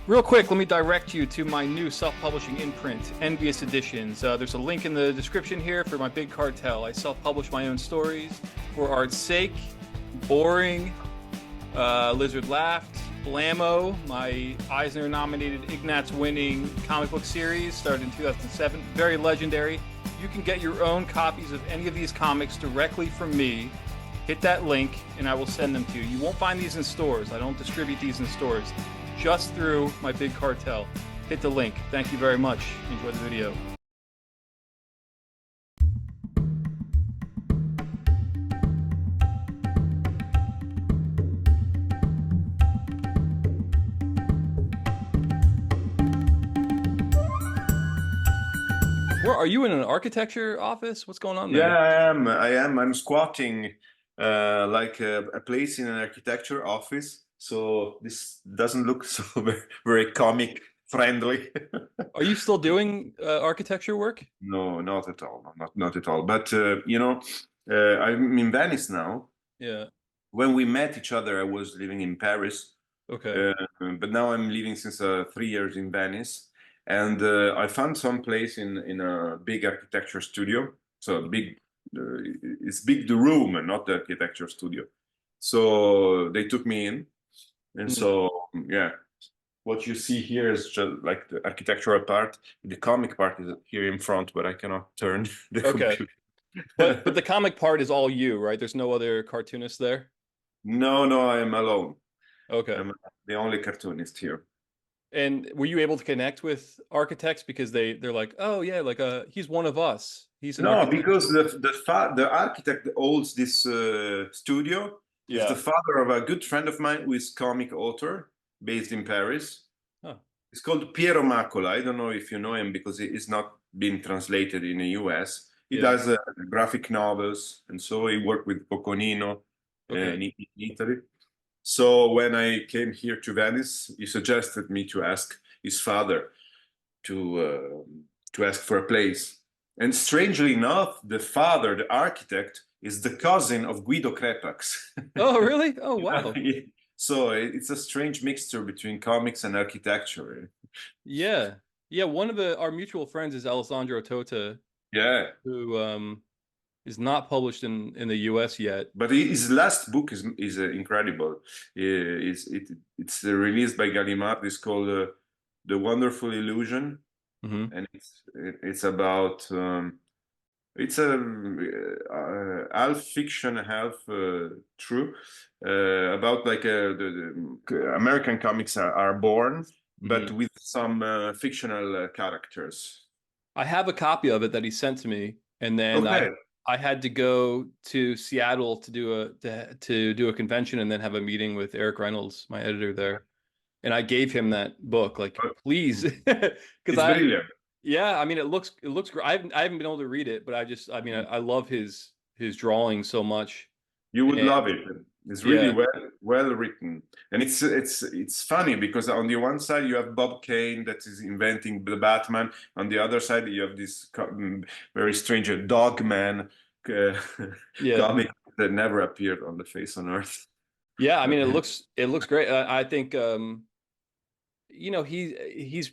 Real quick, let me direct you to my new self-publishing imprint, Envious Editions. There's a link in the description here for my big cartel. I self-publish my own stories for art's sake. Boring, Lizard Laughed, Blammo, my Eisner-nominated Ignatz-winning comic book series, started in 2007, very legendary. You can get your own copies of any of these comics directly from me. Hit that link, and I will send them to you. You won't find these in stores. I don't distribute these in stores, just through my big cartel. Hit the link. Thank you very much. Enjoy the video. Where are you, in an architecture office? What's going on there? Yeah, I am. I'm squatting like a place in an architecture office. So this doesn't look so very comic friendly. Are you still doing architecture work? No, not at all. Not at all. But I'm in Venice now. Yeah. When we met each other, I was living in Paris. Okay. But now I'm living since 3 years in Venice. And I found some place in a big architecture studio. So big, it's big the room and not the architecture studio. So they took me in, and so yeah, what you see here is just like the architectural part. The comic part is here in front, but I cannot turn the computer. But the comic part is all you, right? There's no other cartoonists there? No, I am alone. Okay. I'm the only cartoonist here. And were you able to connect with architects because they're like, oh yeah, like he's one of us. He's an No, architect. because the architect that owns this studio is the father of a good friend of mine who is comic author based in Paris. Huh. It's called Piero Macola. I don't know if you know him because it is not been translated in the US. He does graphic novels, and so he worked with Coconino in Italy. So when I came here to Venice, he suggested me to ask his father to ask for a place. And strangely enough, the father, the architect, is the cousin of Guido Crepax. Oh, really? Oh, wow. So it's a strange mixture between comics and architecture. Yeah. Yeah, one of our mutual friends is Alessandro Tota. Yeah. Who is not published in the US yet. But his last book is incredible. It's released by Gallimard. It's called The Wonderful Illusion. And it's about it's a half fiction, half true about like the American comics are born, but with some fictional characters. I have a copy of it that he sent to me, and then I had to go to Seattle to do a convention and then have a meeting with Eric Reynolds, my editor there. And I gave him that book, like, please, because brilliant. Yeah, I mean, it looks great. I haven't been able to read it, but I love his drawing so much. You would love it. It's really well written, and it's funny because on the one side you have Bob Kane that is inventing the Batman. On the other side you have this very strange Dogman comic that never appeared on the face on Earth. Yeah, I mean, it looks great. I think he's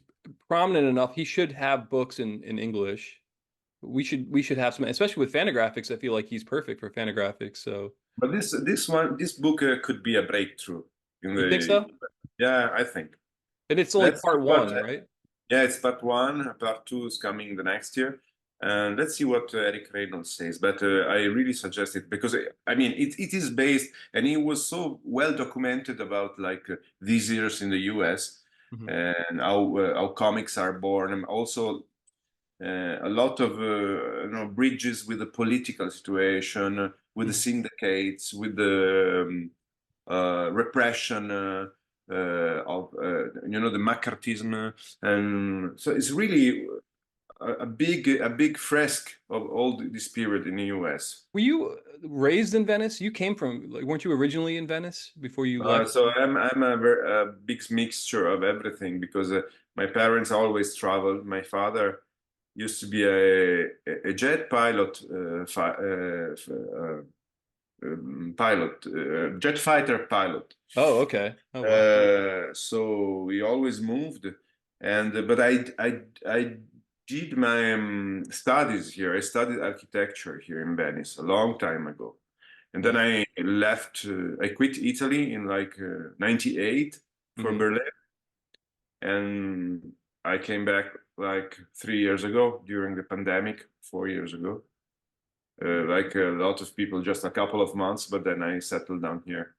prominent enough. He should have books in English. We should have some, especially with Fantagraphics. I feel like he's perfect for Fantagraphics. So, but this book could be a breakthrough. You think so? Yeah, I think. And it's only part one, right? Yeah, it's part one. Part two is coming the next year. And let's see what Eric Reynolds says. But I really suggest it because, I mean, it is based, and it was so well documented about like these years in the US and how comics are born, and also a lot of bridges with the political situation, with the syndicates, with the repression of the McCarthyism, and so it's really a big fresque of all this period in the US. Were you raised in Venice? You came from, like, weren't you originally in Venice before you left? So I'm a big mixture of everything because my parents always traveled. My father used to be a jet pilot pilot, jet fighter pilot. Oh, okay. Oh, wow. So we always moved, and but I did my studies here. I studied architecture here in Venice a long time ago, and then Wow. I left. I quit Italy in like '98 for Hmm. Berlin, and I came back like 3 years ago during the pandemic, 4 years ago. Like a lot of people, just a couple of months, but then I settled down here.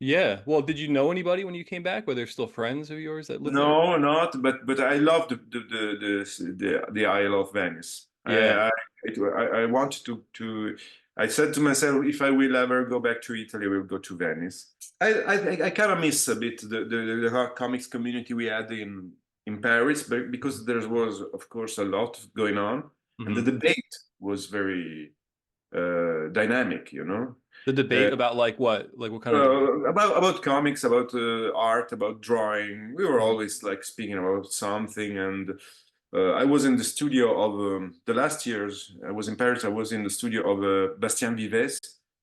Yeah. Well, did you know anybody when you came back? Were there still friends of yours that lived there? No, not, but I love the Isle of Venice. Yeah. I wanted to. I said to myself, if I will ever go back to Italy, I will go to Venice. I kind of miss a bit the comics community we had in Paris, but because there was, of course, a lot going on, and the Hmm. debate was very dynamic, you know. The Uh, debate about like what? Like what kind of debate? about comics, about art, about drawing. We were Hmm. always like speaking about something. And I was in the studio of the last years. I was in Paris. I was in the studio of Bastien Vives.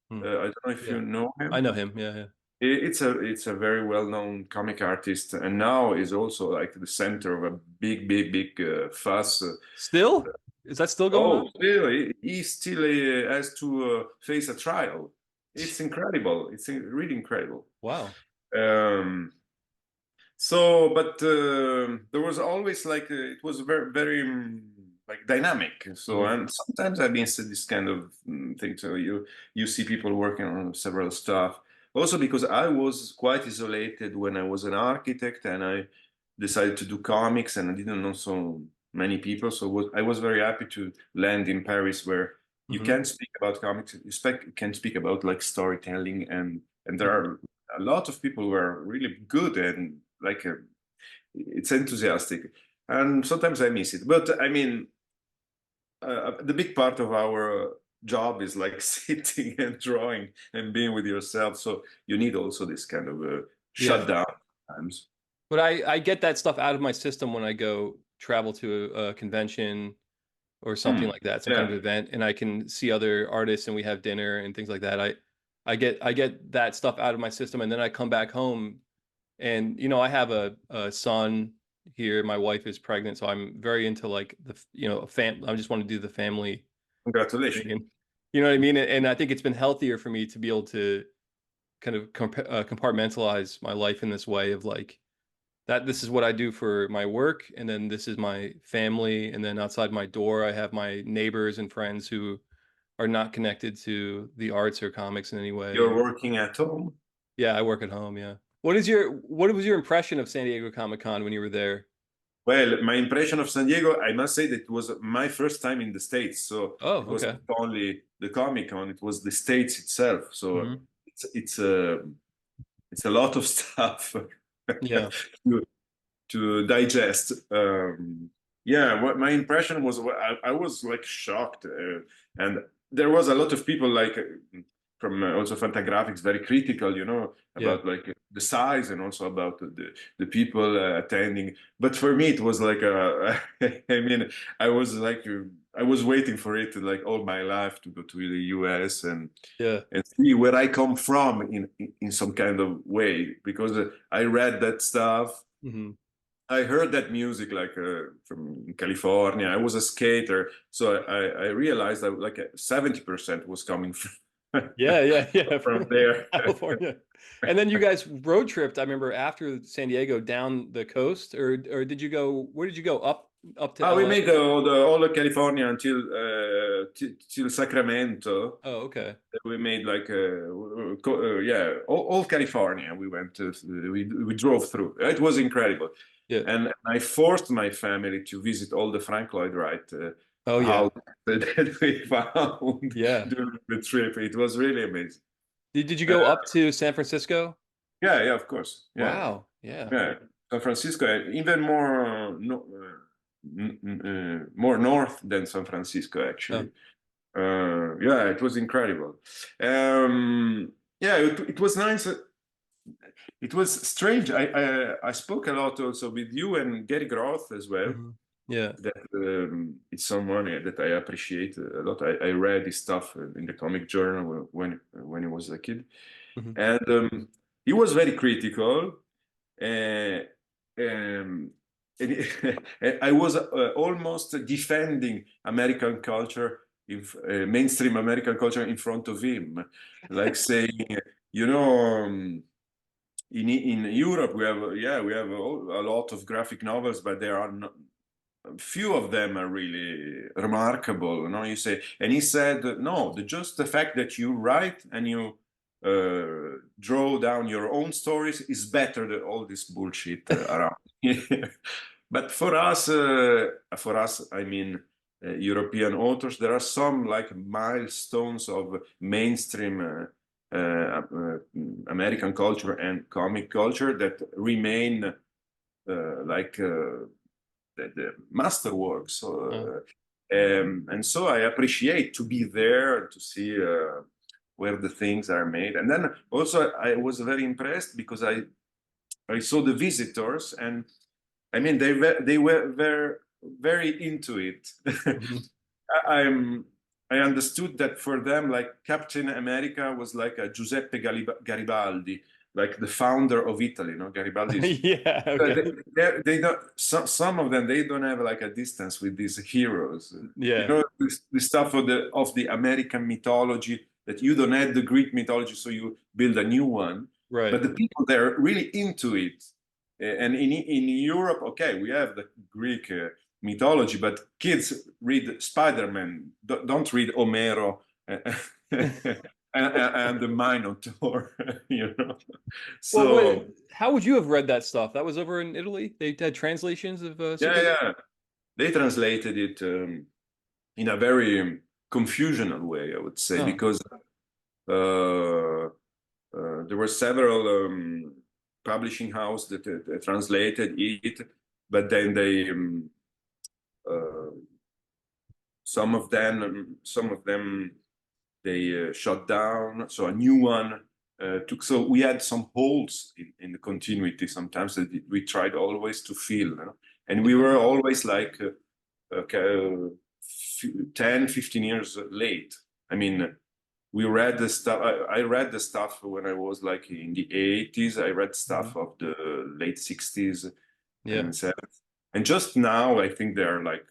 Hmm. I don't know if Yeah. you know I him. know him. Yeah, yeah. It's a very well-known comic artist, and now is also like the center of a big fuss. Still? Is that still going on? Oh, really? He still has to face a trial. It's incredible. It's really incredible. Wow. Um, so, but there was always like it was very like dynamic. So, Hmm. and sometimes I've been said this kind of thing. So you see people working on several stuff. Also because I was quite isolated when I was an architect, and I decided to do comics, and I didn't know so many people. So I was very happy to land in Paris, where you Hmm. can speak about comics. Can speak about like storytelling, and there Hmm. are a lot of people who are really good and like it's enthusiastic, and sometimes I miss it. But I mean, the big part of our job is like sitting and drawing and being with yourself. So you need also this kind of Yeah. shutdown times. But I get that stuff out of my system when I go travel to a convention or something Hmm. like that, some kind of Yeah, event, and I can see other artists and we have dinner and things like that. I get that stuff out of my system, and then I come back home and I have a son here. My wife is pregnant, so I'm very into like a fam. I just want to do the family thing, congratulations. and you know what I mean. And I think it's been healthier for me to be able to kind of compartmentalize my life in this way of like that this is what I do for my work, and then this is my family, and then outside my door I have my neighbors and friends who are not connected to the arts or comics in any way. You're And working at home. yeah, I work at home. Yeah. What was your impression of San Diego Comic-Con when you were there? Well, my impression of San Diego, I must say that it was my first time in the States. So Oh, it was okay. not only the Comic Con, it was the States itself. So Hmm. it's a lot of stuff Yeah. to, to digest. Yeah, what my impression was, I was like shocked, and there was a lot of people like from also Fantagraphics very critical, Yeah. about like the size and also about the people attending. But for me, it was like I mean, I was like I was waiting for it like all my life to go to the US Yeah. and see where I come from in some kind of way, because I read that stuff. Hmm. I heard that music like from California. I was a skater, so I realized that like 70% was coming from Yeah, yeah, yeah, from from there. California. And then you guys road tripped, I remember, after San Diego down the coast, or did you go, where did you go? Up to We LA? made all of California until till Sacramento. Oh, okay. We made like yeah, all California. We went to, we drove through. It was incredible, Yeah. and I forced my family to visit all the Frank Lloyd Wright Oh, yeah. houses that we found Yeah. during the trip. It was really amazing. Did you Uh, go up to San Francisco? yeah, yeah, of course. Yeah, Wow. Yeah. yeah. San Francisco, even more no, more north than San Francisco, Oh. actually. Yeah, it was incredible. Yeah, it was nice. It was strange. I spoke a lot also with you and Gary Groth as well. Hmm. Yeah. that it's someone that I appreciate a lot. I read his stuff in the comic journal when he was a kid, Hmm. and he was very critical. Uh, um, and I was almost defending American culture, mainstream American culture in front of him, like saying, you know. In Europe, we have a lot of graphic novels, but there are not, few of them are really remarkable. You know, you say, and he said, no, just the fact that you write and you draw down your own stories is better than all this bullshit around. But for us, I mean, European authors, there are some like milestones of mainstream American culture and comic culture that remain like the masterworks. Oh. And so I appreciate to be there to see where the things are made. And then also I was very impressed because I saw the visitors, and I mean they were very into it. Mhm. I'm I understood that for them, like Captain America was like a Giuseppe Garibaldi, like the founder of Italy. No, Garibaldi is Yeah. Okay. they don't. Some of them they don't have like a distance with these heroes. You Yeah. know, the stuff of the American mythology that you don't have the Greek mythology, so you build a new one. But Right. the people they're really into it. And in Europe, okay, we have the Greek mythology, but kids read Spider-Man, don't read Homero and the Minotaur, you know. Well, So how would you have read that stuff? That was over in Italy. They had translations of yeah, superhero. yeah, they translated it in a very confusional way, I would say, Oh. because there were several publishing houses that translated it, but then they uh, some of them they shut down. So a new one took. So we had some holes in the continuity sometimes that we tried always to fill, you know? And we were always like okay, 10, 15 years late. I mean, we read the stuff. I read the stuff when I was like in the 80s. I read Mhm. stuff of the late 60s Yeah. and 70s. And just now, I think they're like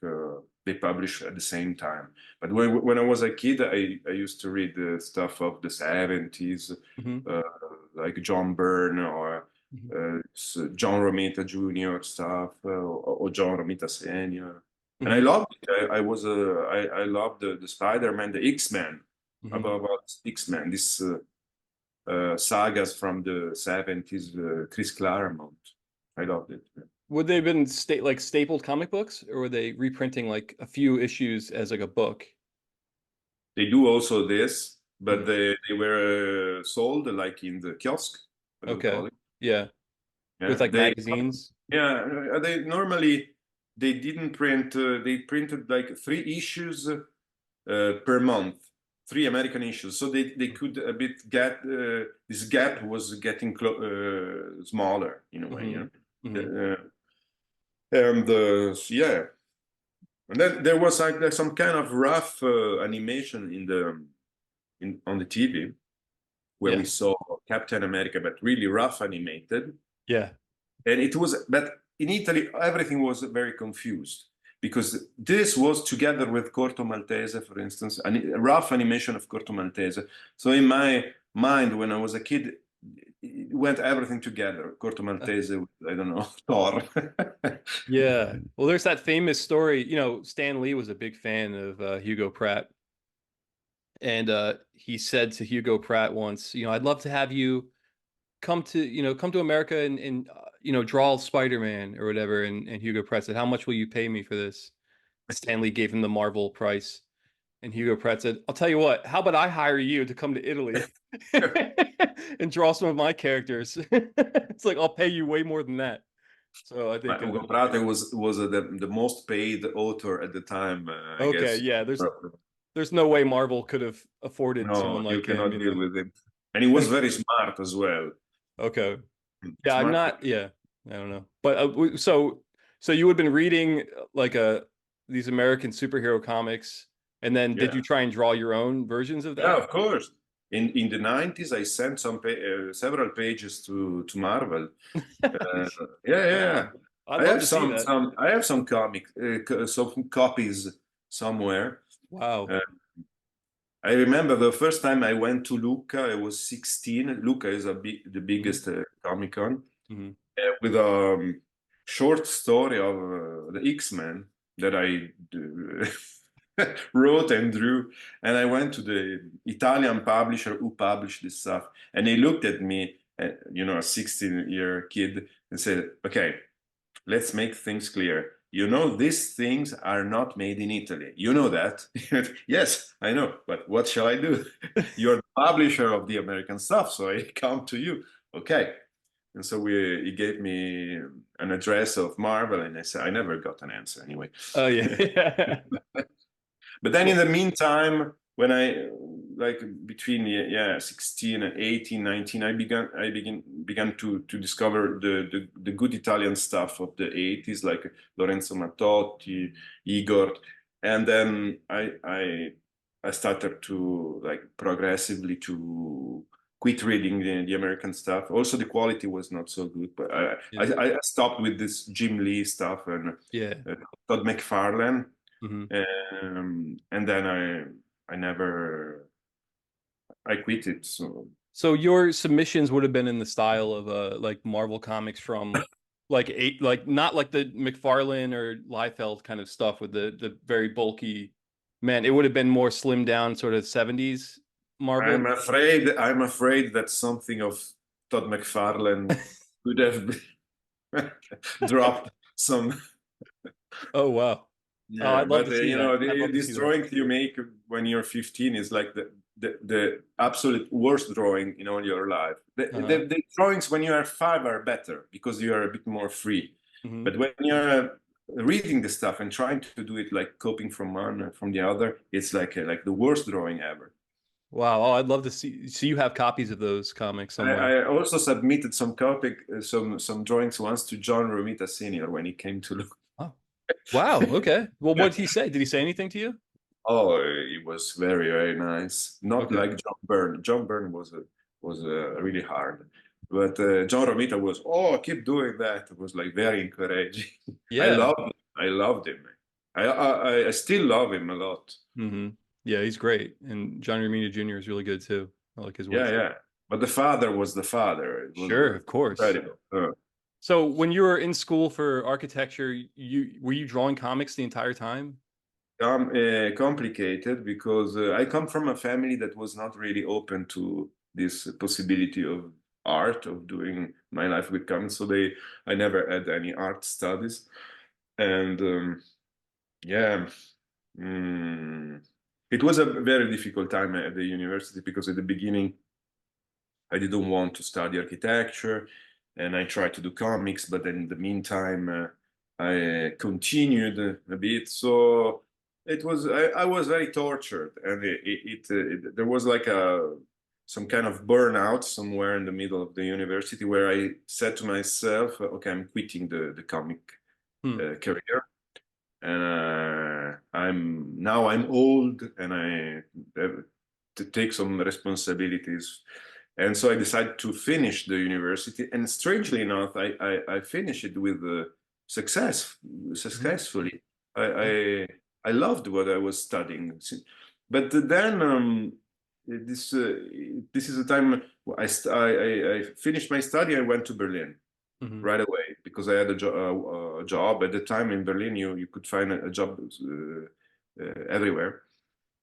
they publish at the same time. But when I was a kid, I used to read the stuff of the 70s, Hmm. uh, like John Byrne or Hmm. John Romita Jr. stuff or John Romita Senior. And I Hmm. loved it. I loved the Spider-Man, the X-Men, Hmm. about X-Men, this sagas from the 70s, Chris Claremont. I loved it. Would they have been like stapled comic books, or were they reprinting like a few issues as like a book? They do also this, but Hmm. they were sold like in the kiosk, as we Okay. call it. Yeah. Yeah, With like magazines. they normally they didn't print. They printed like 3 issues per month, 3 American issues. So they could a bit get this gap was getting smaller in a way, Hmm. you know. Hmm. And yeah, and then there was like there's some kind of rough animation in on the TV where we Yeah. saw Captain America, but really rough animated. Yeah. And it was, but in Italy, everything was very confused because this was together with Corto Maltese, for instance, a rough animation of Corto Maltese. So in my mind, when I was a kid, it went everything together. Corto Maltese, I don't know, Thor. Yeah. Well, there's that famous story. Stan Lee was a big fan of Hugo Pratt. And he said to Hugo Pratt once, I'd love to have you come to America and draw Spider-Man or whatever. And Hugo Pratt said, how much will you pay me for this? Stanley gave him the Marvel price. And Hugo Pratt said, I'll tell you what, how about I hire you to come to Italy and draw some of my characters? It's like, I'll pay you way more than that. So I think, Ugo Pratt was the most paid author at the time, I okay, guess. yeah, there's no way Marvel could have afforded someone No, you like him, cannot deal with him. And he was very smart as well. Okay. Yeah, I'm Smart. not, yeah, I don't know. But so So you had been reading like these American superhero comics, and then did Yeah, you try and draw your own versions of yeah, that? of course. In the 90s, I sent several pages to Marvel. Uh, Nice. yeah, yeah. Wow. I'd I love have to see that. some some copies somewhere. Wow. Uh, I remember the first time I went to Lucca, I was 16. Lucca is the Hmm. biggest Comic Con, Hmm. with a short story of the X-Men that I wrote and drew. And I went to the Italian publisher who published this stuff. And he looked at me, a 16-year kid, and said, okay, let's make things clear. You know, these things are not made in Italy. You know that? Yes, I know. But what shall I do? You're the publisher of the American stuff, so I come to you. Okay. And so he gave me an address of Marvel, and I said, I never got an answer anyway. Oh yeah. But then in Well, the meantime, when I like between 16 and 18, 19, I began to discover the good Italian stuff of the 80s, like Lorenzo Mattotti, Igor. And then I started to like progressively to quit reading the American stuff. Also, the quality was not so good, but yeah. I stopped with this Jim Lee stuff and Yeah. Todd McFarlane. Hmm. And then I never I quit it. So So your submissions would have been in the style of like Marvel comics from like not like the McFarlane or Liefeld kind of stuff with the very bulky man. It would have been more slimmed down sort of 70s Marvel. I'm afraid that something of Todd McFarlane could have dropped some. Oh wow. Oh, Yeah, I'd love but to see that. I'd love to this see that. drawing you make when you're 15 is like the absolute worst drawing in all your life. Uh-huh. The drawings when you are 5 are better because you are a bit more free. Hmm. But when you're reading the stuff and trying to do it like copying from one from the other, it's like the worst drawing ever. Wow. Oh, I'd love to see. So you have copies of those comics I, somewhere. I also submitted some drawings once to John Romita Sr. when he came to look. Oh, wow. Okay. Well, what did he say? Did he say anything to you? Oh, it was very, very nice. Not Okay. like John Byrne. John Byrne was really hard, but John Romita was, oh, keep doing that. It was like very encouraging. Yeah. I loved him. I still love him a lot. Hmm. Yeah, he's great. And Johnny Romita Jr. is really good too. I like his work. Yeah, yeah. But the father was the father. It was Sure, of course. incredible. So when you were in school for architecture, you were you drawing comics the entire time? Complicated because I come from a family that was not really open to this possibility of art, of doing my life with comics. So I never had any art studies, and yeah, mm, it was a very difficult time at the university because at the beginning I didn't want to study architecture, and I tried to do comics, but then in the meantime, I continued a bit. So I was very tortured, and there was like some kind of burnout somewhere in the middle of the university where I said to myself, okay, I'm quitting the comic Hmm. career. And I'm old, and I have to take some responsibilities. And so I decided to finish the university. And strangely enough, I finished it with Hmm. successfully. Yeah. I loved what I was studying. But then this this is the time I finished my study. I went to Berlin Hmm. right away because I had a job at the time in Berlin. You could find a job everywhere.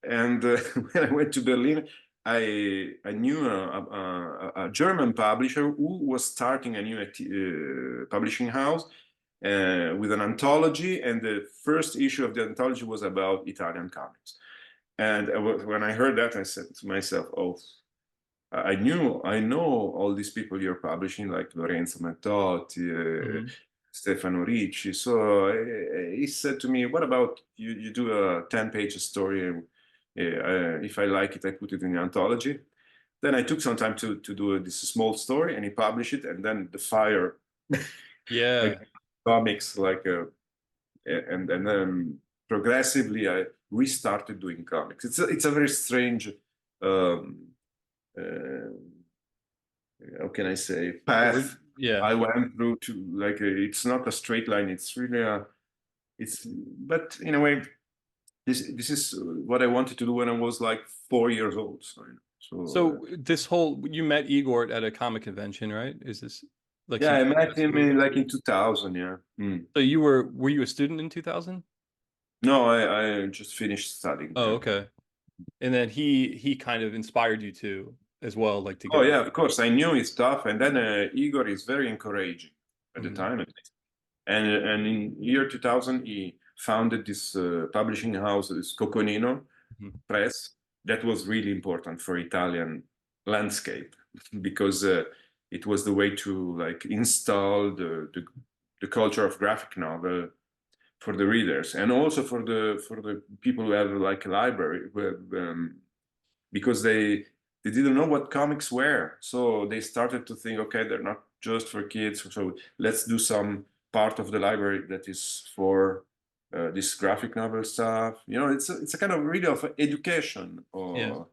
And when I went to Berlin, I knew a German publisher who was starting a new publishing house with an anthology, and the first issue of the anthology was about Italian comics. And when I heard that, I said to myself, "Oh, I know all these people you're publishing, like Lorenzo Mattotti, Hmm. Stefano Ricci." So he said to me, "What about you do a 10-page story, and if I like it, I put it in the anthology." Then I took some time to do this small story, and he published it, and then the fire Yeah. comics, like, and then progressively I restarted doing comics. It's a very strange, uh, how can I say, path Yeah. I went through to, like, it's not a straight line. It's really but in a way, this is what I wanted to do when I was like 4 years old. So this whole you met Igor at a comic convention, right? Is this like yeah, some I kind of met him festival? in like in 2000. Yeah. So were you a student in 2000? No, I just finished studying. Oh, Yeah. okay. And then he kind of inspired you to as well, like to Oh get. yeah, of course. I knew his stuff, and then Igor is very encouraging at the Mhm. time, at least. And in year 2000, he founded this publishing house, this Coconino Mhm. Press. That was really important for Italian landscape because it was the way to like install the culture of graphic novel for the readers, and also for the people who have like a library, because they didn't know what comics were, so they started to think, okay, they're not just for kids, so let's do some part of the library that is for this graphic novel stuff. It's a kind of really of education Yeah.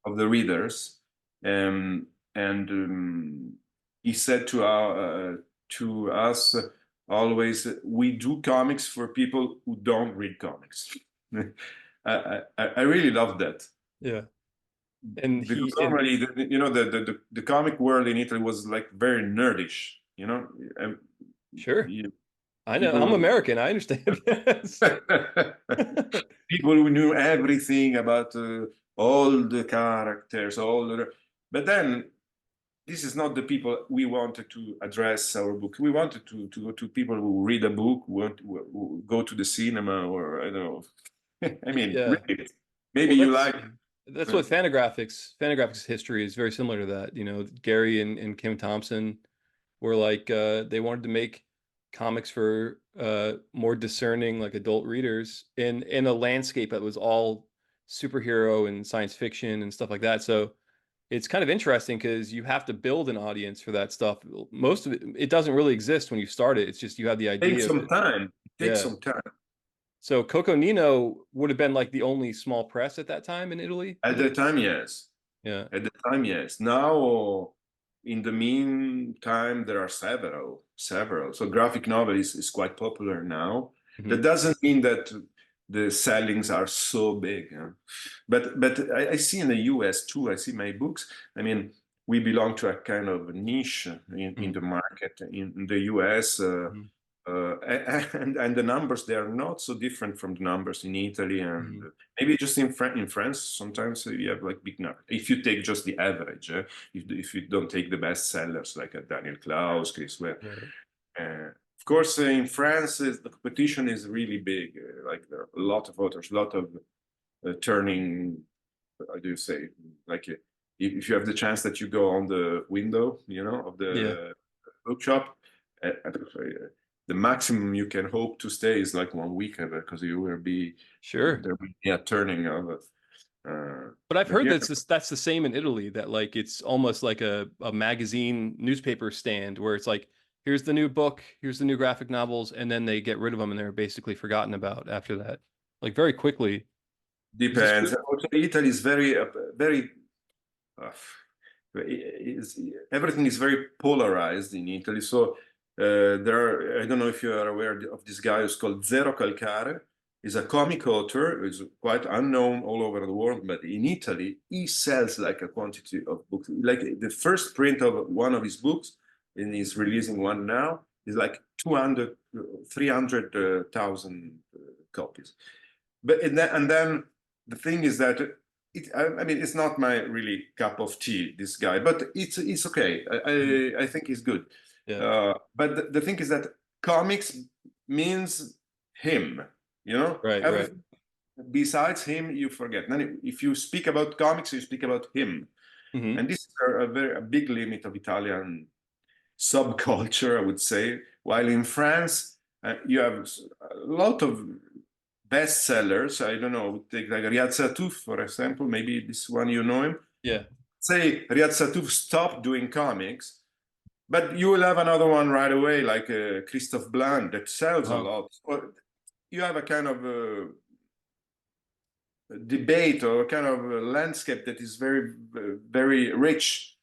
of the readers. And he said to us always, we do comics for people who don't read comics. I really love that, Yeah. And because he and normally the comic world in Italy was like very nerdish, and sure. you, I know. I'm people American. I understand. Yes. people who knew everything about all the characters, but then this is not the people we wanted to address our book. We wanted to go to people who read a book, who go to the cinema, or I don't know. I mean, Yeah. read it. Maybe Well, you like. that's uh, what Fantagraphics history is very similar to that. You know, Gary and Kim Thompson were like they wanted to make comics for more discerning like adult readers in a landscape that was all superhero and science fiction and stuff like that. So it's kind of interesting because you have to build an audience for that stuff. Most of it doesn't really exist when you start it. It's just you have the Takes idea of some it. time. It takes Yeah. some time. So Coconino would have been like the only small press at that time in Italy. At the time, yes. Yeah. At the time, yes. Now, in the meantime, there are several. So graphic novel is quite popular now. Mhm. That doesn't mean that the sellings are so big. But I see in the US too, I see my books. I mean, we belong to a kind of niche in Mhm. the market in the US. Mhm. And the numbers, they are not so different from the numbers in Italy, and Mhm. maybe just in France sometimes you have like big numbers if you take just the average, if you don't take the best sellers like Daniel Klaus, Chris Ware. Right. Of course, in France the competition is really big, like there are a lot of authors, a lot of turning, how do you say, like if you have the chance that you go on the window, of Yeah. the bookshop, the maximum you can hope to stay is like 1 week, because you will be Sure. there will be a turning of it. But I've But heard yeah, that's the same in Italy, that like it's almost like a magazine newspaper stand where it's like, here's the new book, here's the new graphic novels, and then they get rid of them and they're basically forgotten about after that. Like very quickly. Is this true? depends. Also, Italy is very uh, is everything is very polarized in Italy. So there are, I don't know if you are aware of this guy who's called Zero Calcare. He's a comic author. He's quite unknown all over the world, but in Italy, he sells like a quantity of books. Like the first print of one of his books, and he's releasing one now, is like 200, 300,000 copies. And then the thing is that I mean, it's not my really cup of tea, this guy, but it's okay. Mhm. I think he's good. Yeah. But the thing is that comics means him. Right, right. Everything besides him you forget. Then if you speak about comics, you speak about him, Hmm. and this is a big limit of Italian subculture, I would say. While in France, you have a lot of bestsellers. I don't know, take like Riyad Sattouf, for example. Maybe this one you know him. Yeah. Say Riyad Sattouf stopped doing comics, But you will have another one right away, like Christophe Blanc, that sells a Uh-huh. lot. You have a kind of debate or a kind of a landscape that is very, very rich.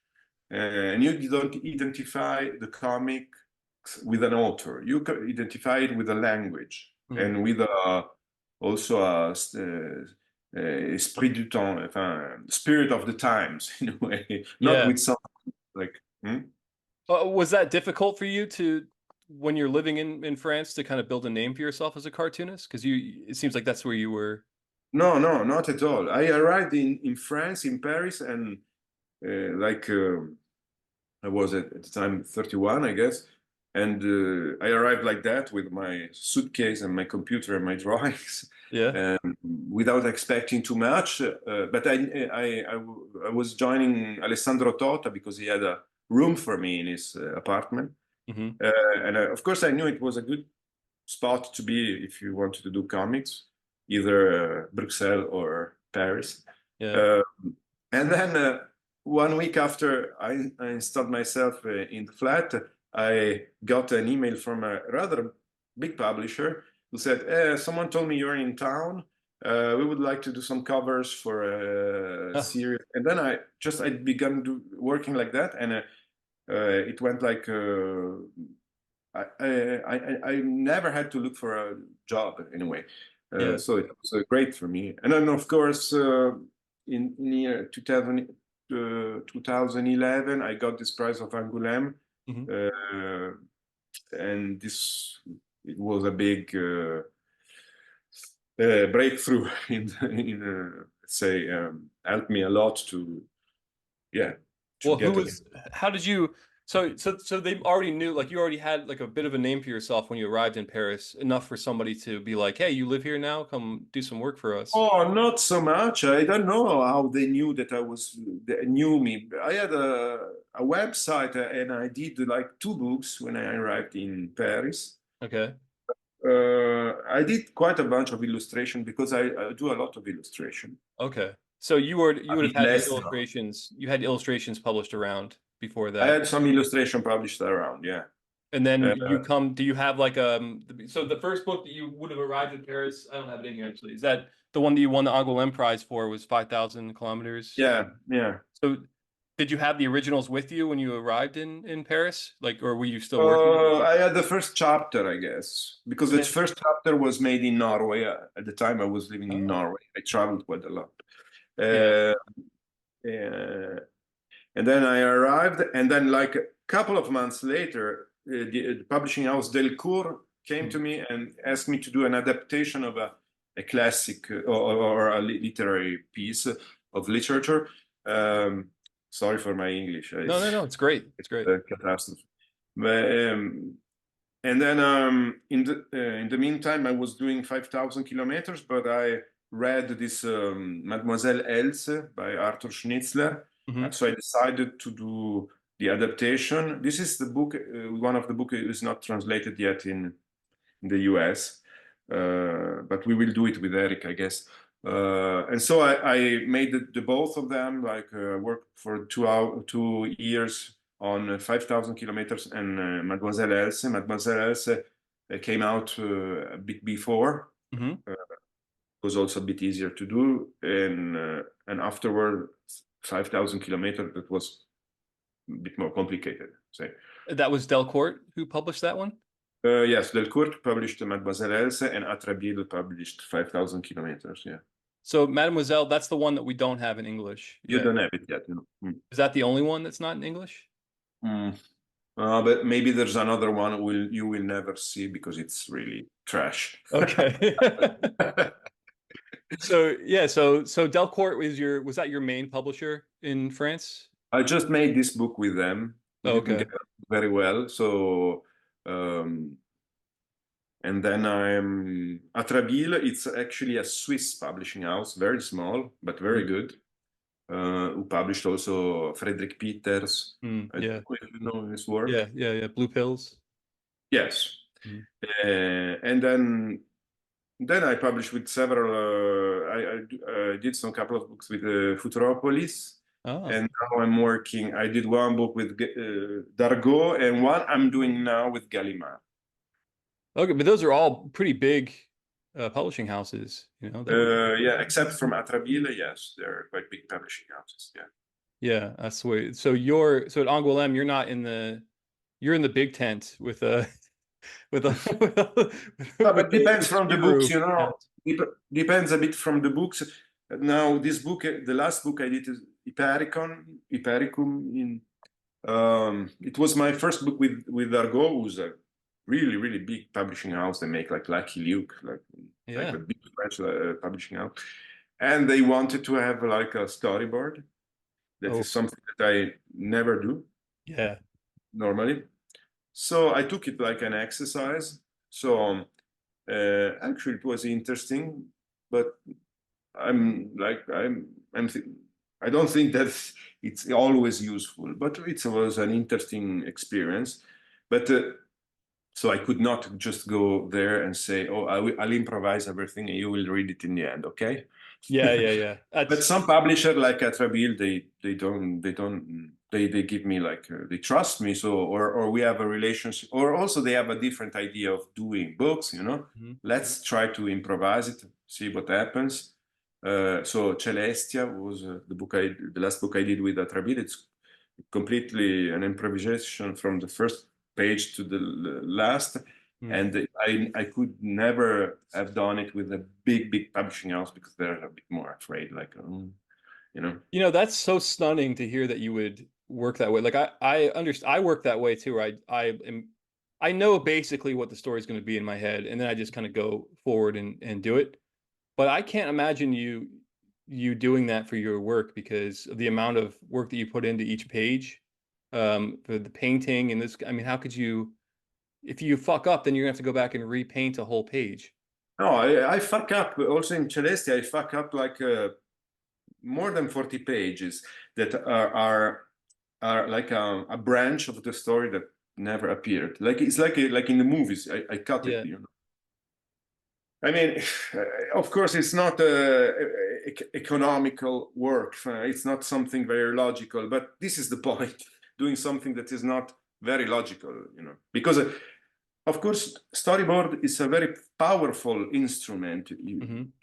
And you don't identify the comics with an author. You identify it with a language Mhm. and with also a esprit du temps, enfin, spirit of the times in a way, not Yeah. with some like. Was that difficult for you to, when you're living in France, to kind of build a name for yourself as a cartoonist? Because it seems like that's where you were. No, no, not at all. I arrived in France, in Paris, and like I was at the time 31, I guess. And I arrived like that with my suitcase and my computer and my drawings, Yeah. without expecting too much. But I was joining Alessandro Tota because he had a room for me in his apartment. Hmm. And of course, I knew it was a good spot to be if you wanted to do comics, either Bruxelles or Paris. Yeah. Uh, and then 1 week after I installed myself in the flat, I got an email from a rather big publisher who said, someone told me you're in town. We would like to do some covers for a Oh, series. And then I began working like that. And it went like I never had to look for a job anyway. yeah. So it was great for me. And then, of course, in year 2011, I got this prize of Angoulême. Hmm. Uh, and it was a big breakthrough say, helped me a lot yeah, to Well, who get a. was, how did you, so they already knew, like you already had like a bit of a name for yourself when you arrived in Paris, enough for somebody to be like, hey, you live here now, come do some work for us. Oh, not so much. I don't know how they knew that they knew me. I had a website and I did like 2 books when I arrived in Paris. Okay. I did quite a bunch of illustration because I do a lot of illustration. Okay. So you A would have bit had your less now. illustrations, you had illustrations published around before I that. had some illustration published around, yeah. And then Uh, do you have like so the first book that you would have arrived in Paris, I don't have it in here actually. Is that the one that you won the Angoulême Prize for was 5,000 kilometers? yeah, yeah. So did you have the originals with you when you arrived in Paris? Like, or were you still working on I had the first chapter, I guess, because it? the And first chapter was made in Norway. At the time, I was living in oh, Norway. I traveled quite a lot. yeah. Uh, uh, and then I arrived, and then like a couple of months later, the publishing house Delcourt came to Mhm. me and asked me to do an adaptation of a classic or a literary piece of literature. Um, Sorry for my English, No, no, no, it's great. It's it's great. a catastrophe. But, and then in the meantime, I was doing 5,000 kilometers, but I read this Mademoiselle Else by Arthur Schnitzler. Hmm. So I decided to do the adaptation. This is the book, one of the book is not translated yet in the US, but we will do it with Eric, I guess. And so I made the both of them, like worked for 2 years on 5,000 kilometers and Mademoiselle Else. Mademoiselle Else came out a bit before. Hmm. Was also a bit easier to do, and afterward, 5,000 kilometers that was a bit more complicated. Say, That was Delcourt who published that one? yes, Delcourt published Mademoiselle Else, and Atrabile published 5,000 kilometers. Yeah, So Mademoiselle, that's the one that we don't have in English you yet. don't have it yet, you know. Is that the only one that's not in English? Mm. But maybe there's another one you will never see because it's really trash. Okay. So yeah, so Delcourt was that your main publisher in France? I just made this book with them. We Oh, didn't okay. get on very well, so um, and then I'm Atrabile. It's actually a Swiss publishing house, very small but very Mm, good. Who published also Frederick Peters. mm, I don't yeah. know if you know his work. Yeah, yeah, yeah. Blue pills. Yes, Mm, and then I published with several. I did some couple of books with Futuropolis, Oh, And now I'm working. I did one book with Dargaud, and one I'm doing now with Gallimard. okay, but those are all pretty big publishing houses, you know. Yeah, except from Atrabile, yes, they're quite big publishing houses. Yeah. Yeah, that's sweet. So at Angoulême, you're in the big tent with a with a No, with but depends the from the books, Subaru you know. tent. Depends a bit from the books. Now, this book, the last book I did is Hypericum. It was my first book with Dargaud, who's a really, really big publishing house. They make like Lucky Luke, like Yeah. a big French publishing house. And they wanted to have like a storyboard. That Oh, is something that I never do yeah. normally. So I took it like an exercise. So actually, it was interesting, but I'm I don't think that it's always useful, but it was an interesting experience. But so I could not just go there and say, "Oh, I'll improvise everything, and you will read it in the end." Okay. Yeah, yeah, yeah. But some publisher like Atrabile, they give me like they trust me, so or we have a relationship, or also they have a different idea of doing books, you know. Mhm. Let's try to improvise it, see what happens. So Celestia was the last book I did with Atrabile. It's completely an improvisation from the first page to the last. Mm. And I could never have done it with a big publishing house because they're a bit more afraid, like, you know. You know, that's so stunning to hear that you would work that way. Like I understand, I work that way too. Where I know basically what the story is going to be in my head, and then I just kind of go forward and do it. But I can't imagine you doing that for your work because of the amount of work that you put into each page, for the painting and this. I mean, how could you? If you fuck up, then you're gonna have to go back and repaint a whole page. No, I fuck up also in Celestia. I fuck up like more than 40 pages that are like a branch of the story that never appeared. Like it's like in the movies. I cut it, Yeah. you know. I mean, of course, it's not economical work. It's not something very logical, but this is the point: doing something that is not very logical, you know. Because, of course, storyboard is a very powerful instrument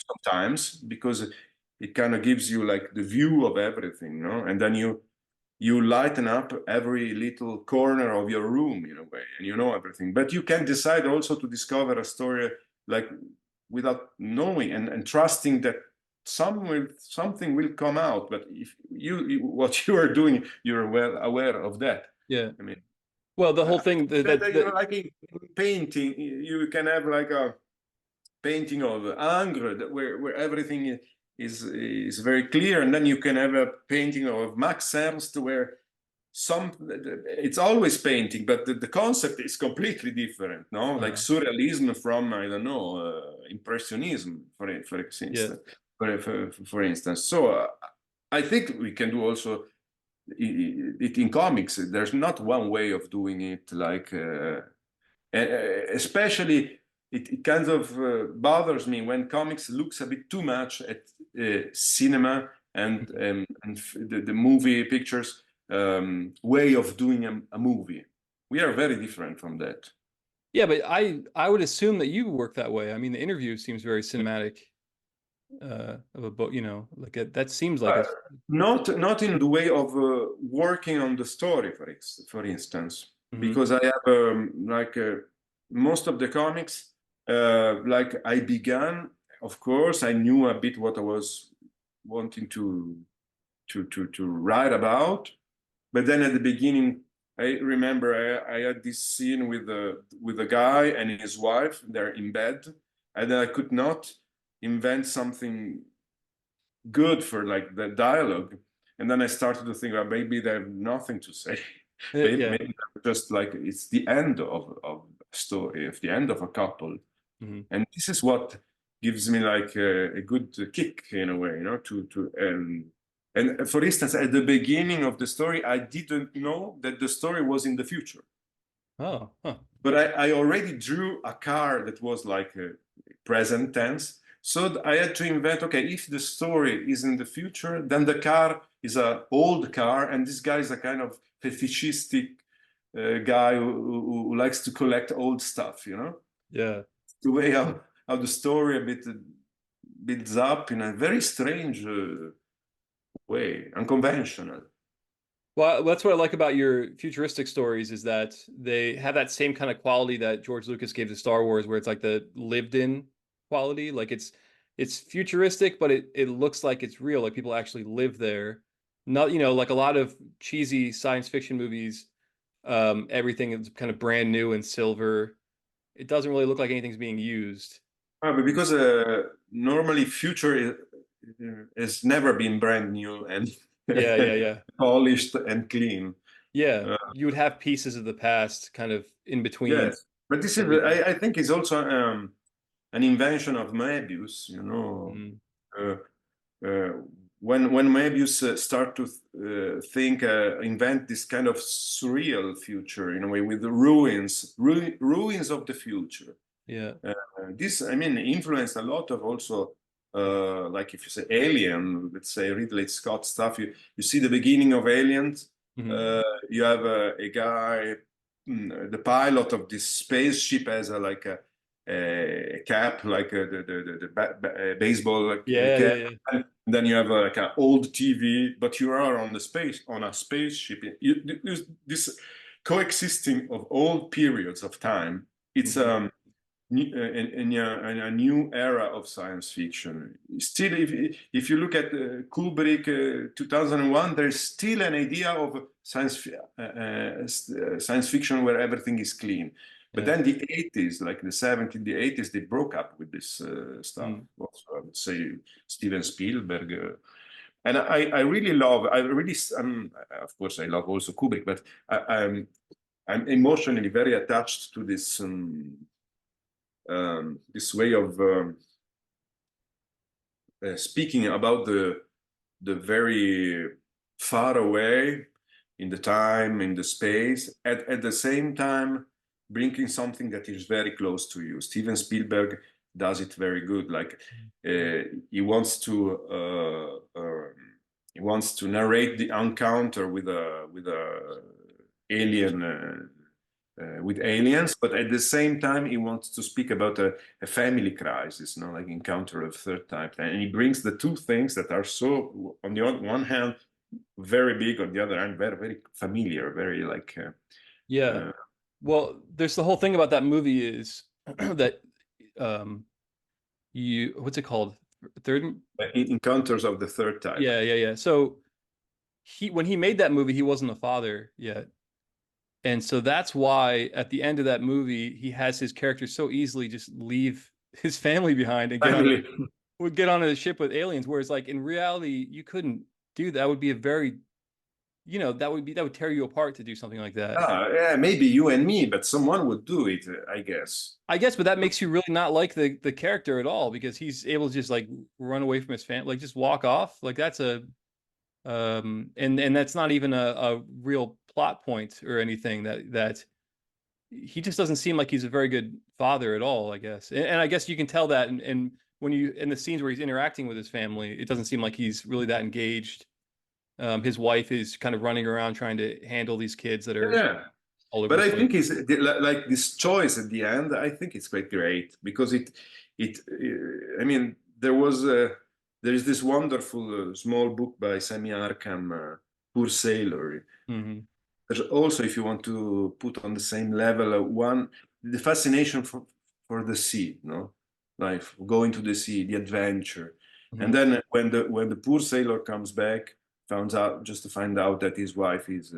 sometimes because it kind of gives you like the view of everything, no? And then you lighten up every little corner of your room in a way, and you know everything. But you can decide also to discover a story like without knowing and trusting that something will come out. But if what you are doing, you're well aware of that. Yeah. I mean, Well, the whole thing you know, like in painting, you can have like a painting of Ingres where everything is very clear, and then you can have a painting of Max Ernst where it's always painting, but the concept is completely different, no? Like surrealism from, I don't know, impressionism, for instance. For instance. So I think we can do also it in comics. There's not one way of doing it, like especially it kind of bothers me when comics looks a bit too much at cinema and the movie pictures way of doing a movie. We are very different from that. Yeah, but I would assume that you work that way. I mean, the interview seems very cinematic of a book, you know, like that seems like it's not in the way of working on the story, for instance, because I have like most of the comics, like I began, of course, I knew a bit what I was wanting to write about, but then at the beginning, I remember I had this scene with a guy and his wife. They're in bed, and I could not invent something good for like the dialogue. And then I started to think, well, maybe they have nothing to say. Maybe just like it's the end of a story, of the end of a couple. And this is what gives me like a good kick in a way, you know, and for instance, at the beginning of the story, I didn't know that the story was in the future. Oh, huh. But I already drew a car that was like a present tense. So I had to invent, okay, if the story is in the future, then the car is an old car, and this guy is a kind of fetishistic guy who likes to collect old stuff, you know? Yeah. The way how the story a bit builds up in a very strange way, unconventional. Well, that's what I like about your futuristic stories is that they have that same kind of quality that George Lucas gave to Star Wars, where it's like the lived-in quality. Like it's futuristic, but it looks like it's real. Like people actually live there. Not, like a lot of cheesy science fiction movies, everything is kind of brand new and silver. It doesn't really look like anything's being used. But because normally future has never been brand new and Yeah, yeah, yeah. polished and clean. Yeah. Uh, You would have pieces of the past kind of in between yes, but this is everything. I think it's also an invention of Möbius. Mm, Uh, uh, when Möbius start to think invent this kind of surreal future in a way with the ruins of the future. yeah. This, I mean, influenced a lot of also, like if you say Alien, let's say Ridley Scott stuff. You see the beginning of Aliens. Hmm. You have a guy, the pilot of this spaceship has a cap, like the baseball Yeah, yeah, cap. yeah. And then you have like an old TV, but you are on a spaceship. This coexisting of all periods of time. It's Hmm. in a new era of science fiction. Still, if you look at Kubrick 2001, there's still an idea of science fiction where everything is clean. But Yeah. then the 80s, like the 70s, the 80s, they broke up with this stuff. Mm. Also, I would say Steven Spielberg. And I really love, I really, of course, I love also Kubrick, but I'm emotionally very attached to this way of speaking about the very far away in the time, in the space, at the same time bringing something that is very close to you. Steven Spielberg does it very good. Like he wants to narrate the encounter with a alien. With aliens, but at the same time, he wants to speak about a family crisis, like encounter of third type. And he brings the two things that are so, on the one hand, very big, on the other hand, very, very familiar, very like. Yeah. Uh, Well, there's the whole thing about that movie is that um what's it called? Third. Encounters of the third type. Yeah, yeah, yeah. So when he made that movie, he wasn't a father yet. And so that's why at the end of that movie, he has his character so easily just leave his family behind and Finally. get on a ship with aliens. Whereas like in reality, you couldn't do that. That would be a very, that would tear you apart to do something like that. Yeah, maybe you and me, but someone would do it, I guess. I guess, but that makes you really not like the character at all because he's able to just like run away from his family, like just walk off. Like that's and that's not even a real plot point or anything that he just doesn't seem like he's a very good father at all, I guess. And I guess you can tell that and when you in the scenes where he's interacting with his family, it doesn't seem like he's really that engaged. His wife is kind of running around trying to handle these kids that are Yeah. all over But the I place. think it's like this choice at the end. I think it's quite great because it. I mean, there is this wonderful small book by Sammy Arkham, Poor Sailor. Hmm. There's also, if you want to put on the same level, one the fascination for the sea, no, like going to the sea, the adventure, and Hmm. then when the poor sailor comes back, finds out just to find out that his wife is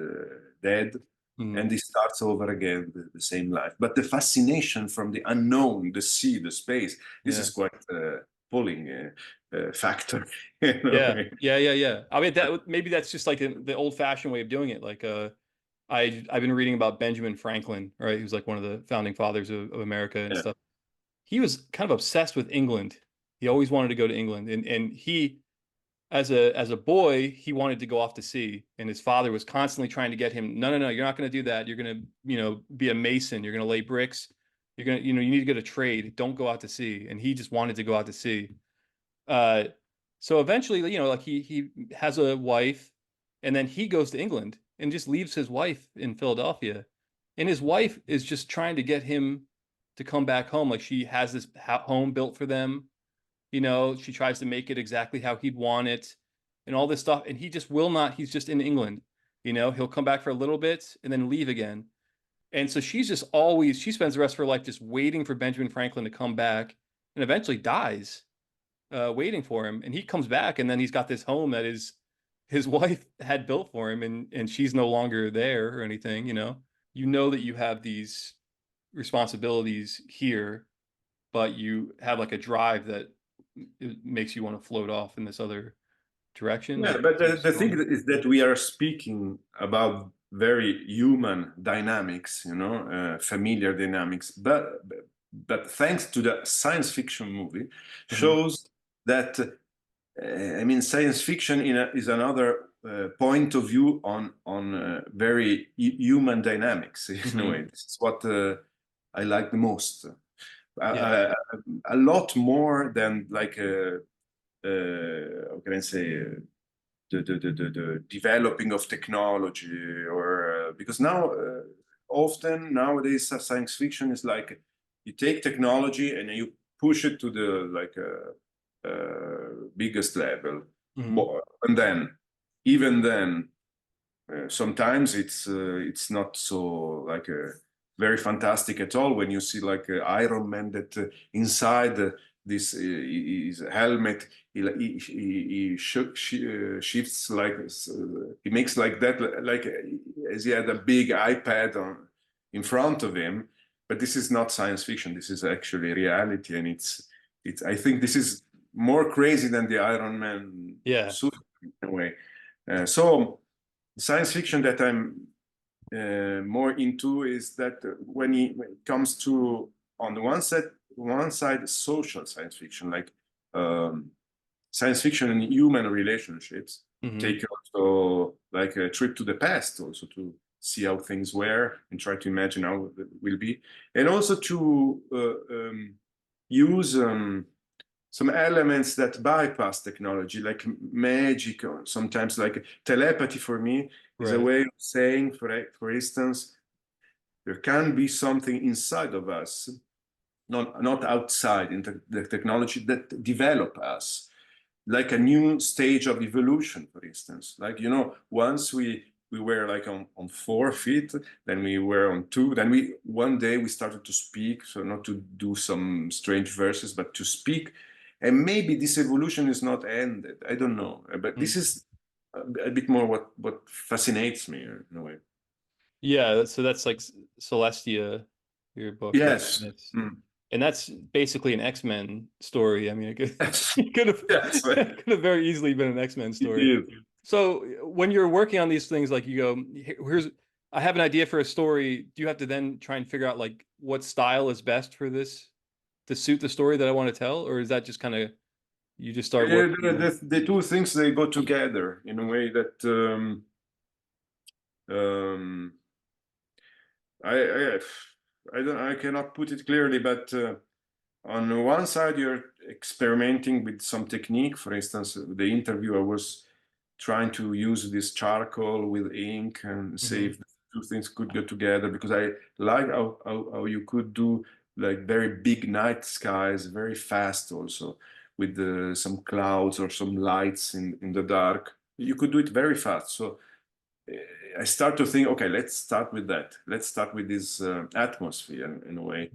dead, Hmm. and he starts over again the same life. But the fascination from the unknown, the sea, the space, this Yeah. is quite pulling factor. You know? Yeah. Yeah. Yeah. Yeah. I mean, that maybe that's just like the old-fashioned way of doing it. Like, I've been reading about Benjamin Franklin, right? He was like one of the founding fathers of America and Yeah. stuff. He was kind of obsessed with England. He always wanted to go to England, and he, as a boy, he wanted to go off to sea, and his father was constantly trying to get him. No, no, no, you're not going to do that. You're going to, be a mason. You're going to lay bricks You're gonna, you need to get a trade. Don't go out to sea. And he just wanted to go out to sea. So eventually, like he has a wife, and then he goes to England and just leaves his wife in Philadelphia. And his wife is just trying to get him to come back home. Like she has this home built for them. She tries to make it exactly how he'd want it and all this stuff. And he just will not. He's just in England. He'll come back for a little bit and then leave again. And so she spends the rest of her life just waiting for Benjamin Franklin to come back and eventually dies waiting for him. And he comes back, and then he's got this home that his wife had built for him, and she's no longer there or anything. That you have these responsibilities here, but you have like a drive that it makes you want to float off in this other direction. Yeah, but the thing is that we are speaking about very human dynamics, familiar dynamics, but thanks to the science fiction movie, shows that science fiction is another point of view on very human dynamics in a way. This is what I like the most. A lot more than like how can I say? The developing of technology, or because now often nowadays science fiction is like you take technology and you push it to the like biggest level, and then even then sometimes it's not so like very fantastic at all when you see like Iron Man that inside this his helmet he shifts like he makes like that like as he had a big iPad in front of him. But this is not science fiction, this is actually reality, and it's I think this is more crazy than the Iron Man suit in a way. So science fiction that I'm more into is that when it comes to, on the one side social science fiction, like science fiction and human relationships. Take also like a trip to the past, also to see how things were and try to imagine how it will be, and also to use some elements that bypass technology, like magic, or sometimes like telepathy. For me, is a way of saying, for instance, there can be something inside of us, not outside in the technology, that develop us, like a new stage of evolution, for instance. Like, once we were like on 4 feet, then we were on 2, then one day we started to speak, so not to do some strange verses, but to speak. And maybe this evolution is not ended, I don't know, but this is a bit more what fascinates me in a way. Yeah, so that's like Celestia, your book. Yes. And that's basically an X-Men story. I mean, it could have could have very easily been an X-Men story. So when you're working on these things, like you go, I have an idea for a story. Do you have to then try and figure out like what style is best for this to suit the story that I want to tell? Or is that just kind of, you just start working? The two things, they go together in a way that I cannot put it clearly, but on one side you're experimenting with some technique. For instance, the interviewer was trying to use this charcoal with ink and see if the two things could go together, because I like how you could do like very big night skies very fast, also with some clouds or some lights in the dark. You could do it very fast. So I start to think, okay, let's start with that. Let's start with this atmosphere in a way.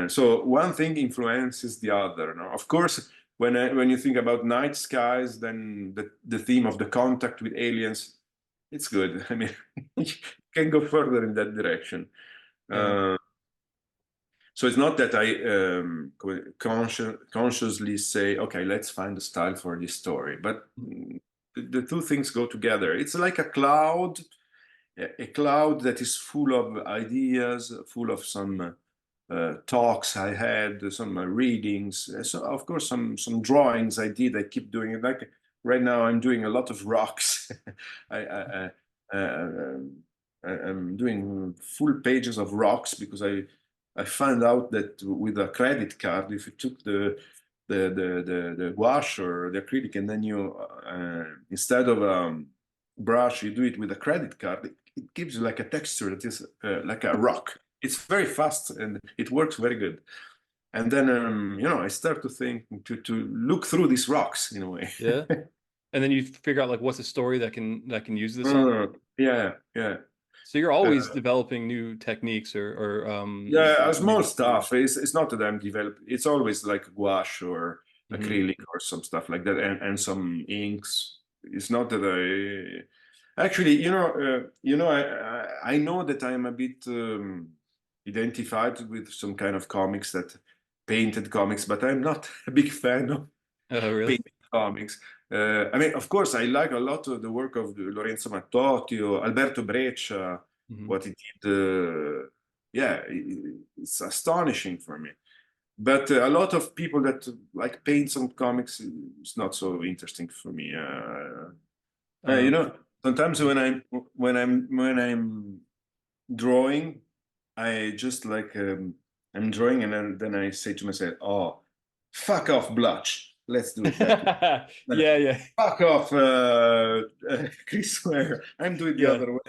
So one thing influences the other. No? Of course, when you think about night skies, then the theme of the contact with aliens, it's good. I mean, you can go further in that direction. So it's not that I consciously say, okay, let's find a style for this story, but the two things go together. It's like a cloud that is full of ideas, full of some talks I had, some readings, so of course some drawings I did. I keep doing it. Like right now, I'm doing a lot of rocks. I'm doing full pages of rocks because I found out that with a credit card, if you took the gouache or the acrylic, and then you instead of brush, you do it with a credit card. It gives you like a texture that is like a rock. It's very fast and it works very good. And then I start to think to look through these rocks in a way. Yeah. And then you figure out like what's a story that can use this on. Yeah, yeah. So you're always developing new techniques or Yeah, new small stuff. It's not that I'm developing. It's always like gouache or Mhm. acrylic or some stuff like that, and some inks. It's not that I actually, I know that I'm a bit identified with some kind of comics, that painted comics, but I'm not a big fan of Oh, really? painted comics. I mean, of course, I like a lot of the work of Lorenzo Mattotti or Alberto Breccia, Mhm. what he did. Yeah, it's astonishing for me. But a lot of people that like paint some comics is not so interesting for me. Um, Sometimes when I'm drawing, I just like I'm drawing, and then I say to myself, "Oh, fuck off, Blotch. Let's do it that way." yeah, yeah, Fuck off, Chris Ware. I'm doing the yeah, other way.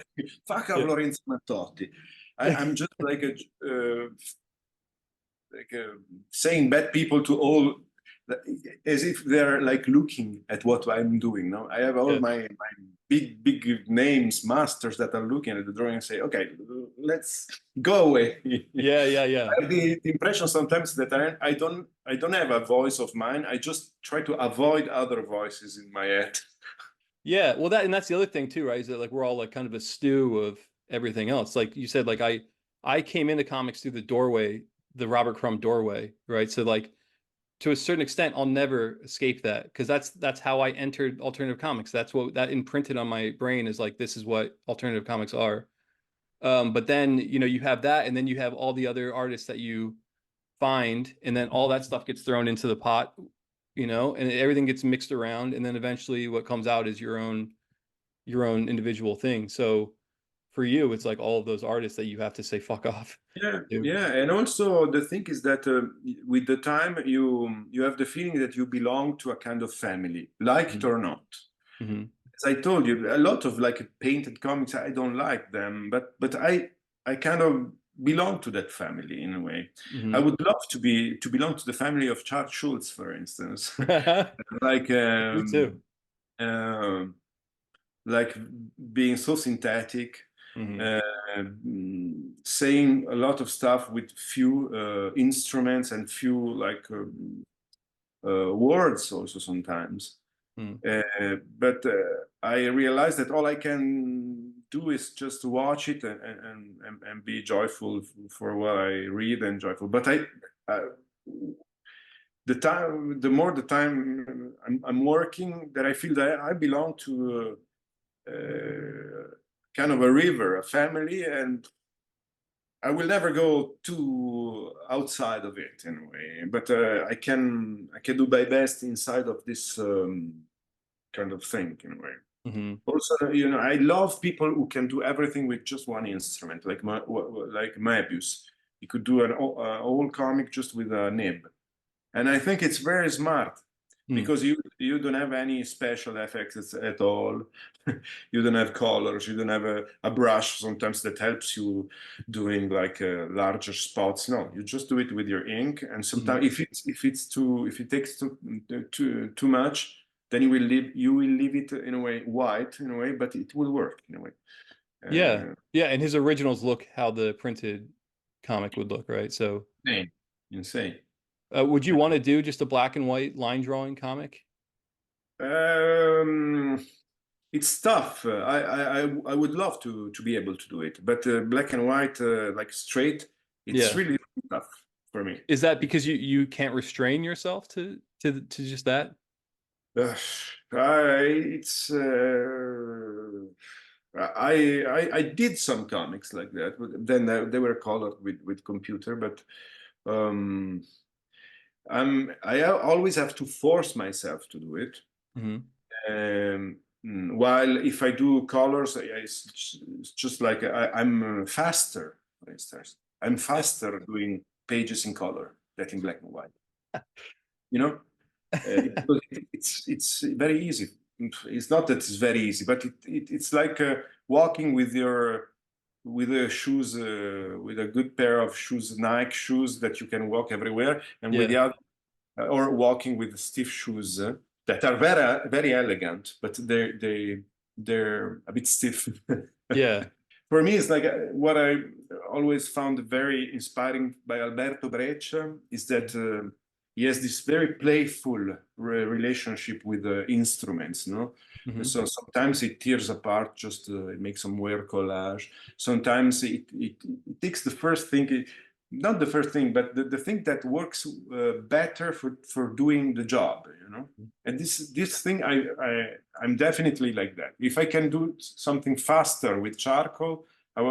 Fuck off, yeah, Lorenzo Mattotti. I'm just saying bad people to all, as if they're like looking at what I'm doing. No, I have all yeah, my big names, masters that are looking at the drawing and say, "Okay, let's go away." yeah, yeah, I yeah. have the impression sometimes that I don't have a voice of mine. I just try to avoid other voices in my head. Yeah, well, that's the other thing too, right? Is that like we're all like kind of a stew of everything else. Like you said, like I came into comics through the doorway, the Robert Crumb doorway, right? So like to a certain extent, I'll never escape that because that's how I entered alternative comics. That's what that imprinted on my brain is like this is what alternative comics are. But then you have that, and then you have all the other artists that you find, and then all that stuff gets thrown into the pot, and everything gets mixed around, and then eventually what comes out is your own individual thing. So for you, it's like all of those artists that you have to say fuck off Yeah, to. yeah, and also the thing is that with the time you have the feeling that you belong to a kind of family, like it Mhm. or not. Mhm. As I told you, a lot of like painted comics, I don't like them, but I kind of belong to that family in a way. I Mhm. would love to belong to the family of Charles Schulz, for instance, like Me too. um, like being so synthetic, Mhm. uh, saying a lot of stuff with few instruments and few like words also sometimes. Mhm. But I realized that all I can do is just watch it and be joyful for what I read and joyful. But the more the time I'm working, that I feel that I belong to kind of a river, a family, and I will never go too outside of it in a way. But I can do my best inside of this kind of thing in a way. Mhm. Also, I love people who can do everything with just one instrument, like like Moebius. He could do a whole comic just with a nib, and I think it's very smart Mhm. because you don't have any special effects at all. You don't have colors. You don't have a brush sometimes that helps you doing like larger spots. No, you just do it with your ink. And Mhm. sometimes if it takes too much, then you will leave it in a way white in a way, but it will work in a way. Yeah. Uh, Yeah, and his originals look how the printed comic would look, right? So, insane, insane. would you want to do just a black and white line drawing comic? Um, it's tough. I would love to be able to do it, but black and white, like straight, it's Yeah. really tough for me. Is that because you can't restrain yourself to just that? Uh, it's I did some comics like that, but then they were colored with computer. But um, I always have to force myself to do it. Mhm. While if I do colors, it's just like I'm faster, for instance. I'm faster doing pages in color than in black and white. You know, it's very easy. It's not that it's very easy, but it's like walking with the shoes, with a good pair of shoes, Nike shoes that you can walk everywhere, and with the other, or walking with stiff shoes that are very very elegant, but they're a bit stiff. Yeah. For me, it's like what I always found very inspiring by Alberto Breccia is that he has this very playful relationship with the instruments, no? Mm-hmm. So sometimes it tears apart, just it makes some weird collage. Sometimes it takes the first thing, not the first thing, but the thing that works better for doing the job, you know. And this thing, I'm definitely like that. If I can do something faster with charcoal, I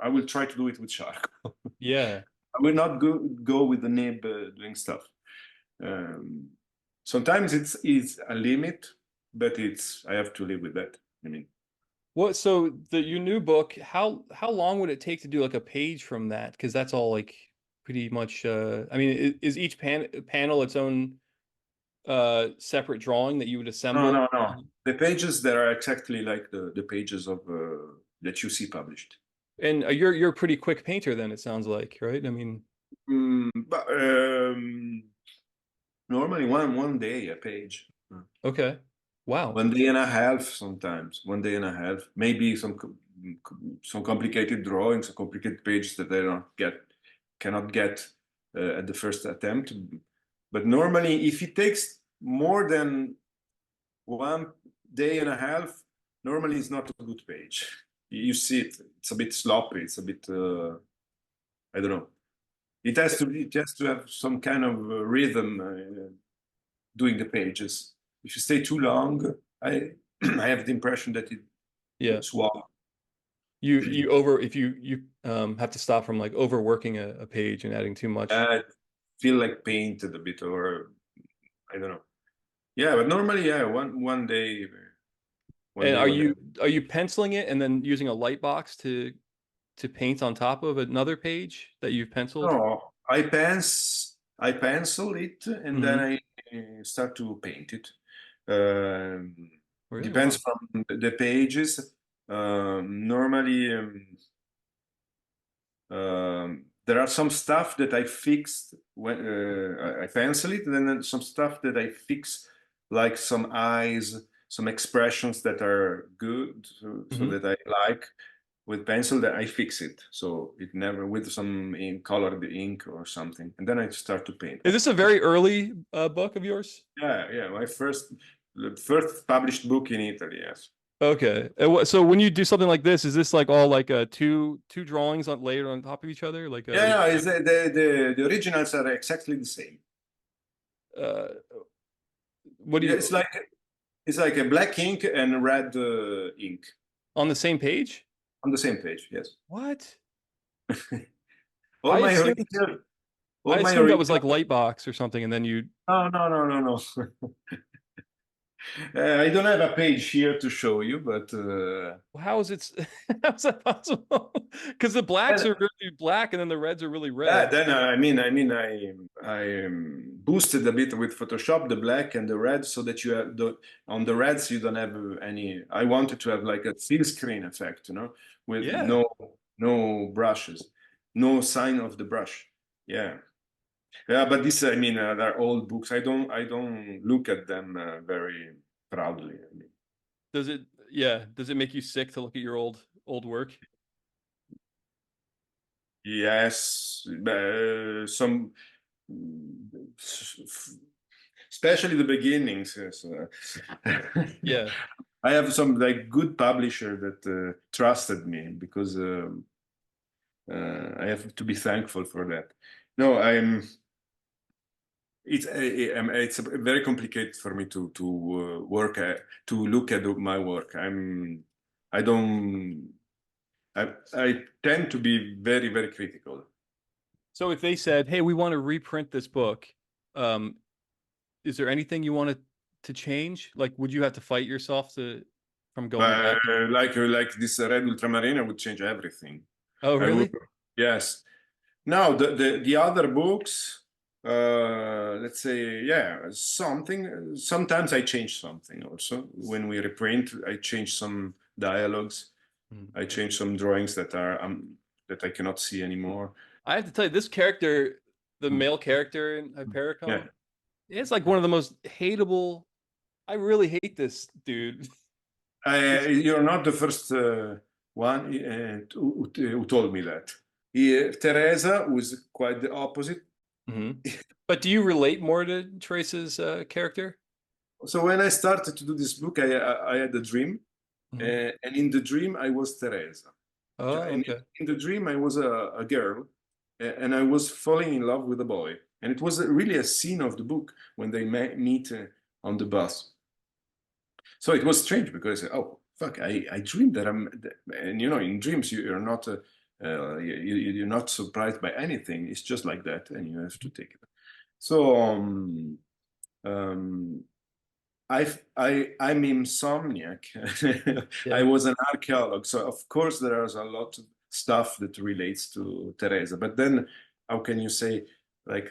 will try to do it with charcoal. Yeah. I will not go with the nib doing stuff. Sometimes it's a limit, but I have to live with that. I mean, What, so your new book, how long would it take to do like a page from that? Because that's all like pretty much I mean, is each panel its own separate drawing that you would assemble? no. The pages that are exactly like the pages of that you see published. And you're a pretty quick painter then, it sounds like, right? I mean, But normally one day a page. okay. Wow. 1 day and a half sometimes. 1 day and a half. Maybe some complicated drawings, some complicated pages that I cannot get at the first attempt. But normally, if it takes more than 1 day and a half, normally it's not a good page. You see it; it's a bit sloppy. It's a bit I don't know. It has to have some kind of rhythm doing the pages. If you stay too long, I I have the impression that it's wrong. If you have to stop from like overworking a page and adding too much. I feel like painted a bit, or I don't know. Yeah, but normally, yeah, one day. And are you penciling it and then using a light box to paint on top of another page that you've penciled? No, I pencil it and then I start to paint it. Really? Depends Wow. from the pages. Normally, there are some stuff that I fixed when I pencil it, and then some stuff that I fix, like some eyes, some expressions that are good, so that I like with pencil, that I fix it. So it never with some colored ink or something, and then I start to paint. Is this a very early book of yours? Yeah, my first published book in Italy. Yes. Okay. So when you do something like this, is this like all like two drawings layered on top of each other? Like Yeah, it's, the originals are exactly the same. uh, what do you? It's like a black ink and red ink On the same page? on the same page. Yes. What? All I my assumed, original. I All my assumed that was like original. Lightbox or something, and then you. No. I don't have a page here to show you, but How is it? How is that possible? Because the blacks are really black, and then the reds are really red. then I boosted a bit with Photoshop the black and the red, so that you have on the reds you don't have any. I wanted to have like a fill screen effect, with no brushes, no sign of the brush. Yeah. Yeah, but this, they're old books. I don't look at them very proudly. Does it? Yeah. Does it make you sick to look at your old work? Yes, some, especially the beginnings. Yes. Yeah. I have some like good publisher that trusted me, because I have to be thankful for that. No, it's very complicated for me to work to look at my work. I don't I tend to be very very critical. So if they said, "Hey, we want to reprint this book," is there anything you wanted to change? Like, would you have to fight yourself from going back? Like this red ultramarine, I would change everything. Oh, I would, really? yes. Now the other books, let's say, yeah, something. Sometimes I change something also. When we reprint, I change some dialogues. I change some drawings that are that I cannot see anymore. I have to tell you, this character, the Mm. male character in Yeah. Hypericon, it's like one of the most hateable. I really hate this dude. You're not the first one who told me that. Teresa was quite the opposite. Mhm. But do you relate more to Trace's character? So when I started to do this book, I had a dream, Mhm. and in the dream I was Teresa. Oh, And okay. in the dream I was a girl, and I was falling in love with a boy. And it was really a scene of the book when they meet on the bus. So it was strange because oh fuck, I dreamed that and in dreams you're not you're not surprised by anything. It's just like that, and you have to take it. So um, I'm insomniac. I Yeah. was an archaeologist, so of course there is a lot of stuff that relates to Teresa. But then, how can you say like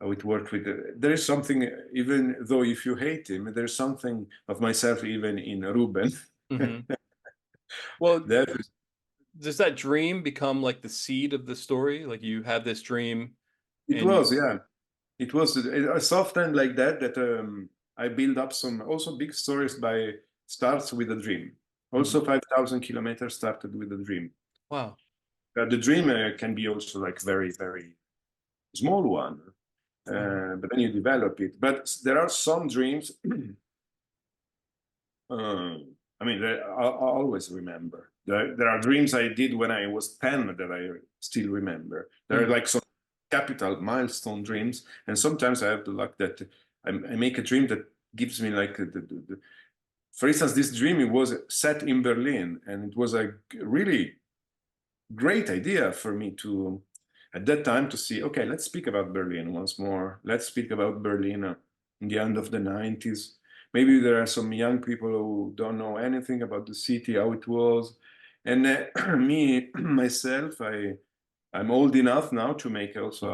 how it worked with there is something, even though if you hate him, there's something of myself even in Ruben. Hmm. Well, That does that dream become like the seed of the story? Like you have this dream it and you. was, yeah. It was a soft end like that I build up some also big stories by starts with a dream. Mhm. Also, 5,000 kilometers started with a dream. Wow. The dream can be also like very, very small one, Mhm. but then you develop it. But there are some dreams. I mean, I always remember. There are dreams I did when I was 10 that I still remember. There are Mhm. like some capital milestone dreams, and sometimes I have the luck that I make a dream that gives me like for instance, this dream, it was set in Berlin, and it was a really great idea for me to at that time to see, okay, let's speak about Berlin once more. Let's speak about Berlin in the end of the 90s. Maybe there are some young people who don't know anything about the city, how it was. And me, myself, I'm old enough now to make also,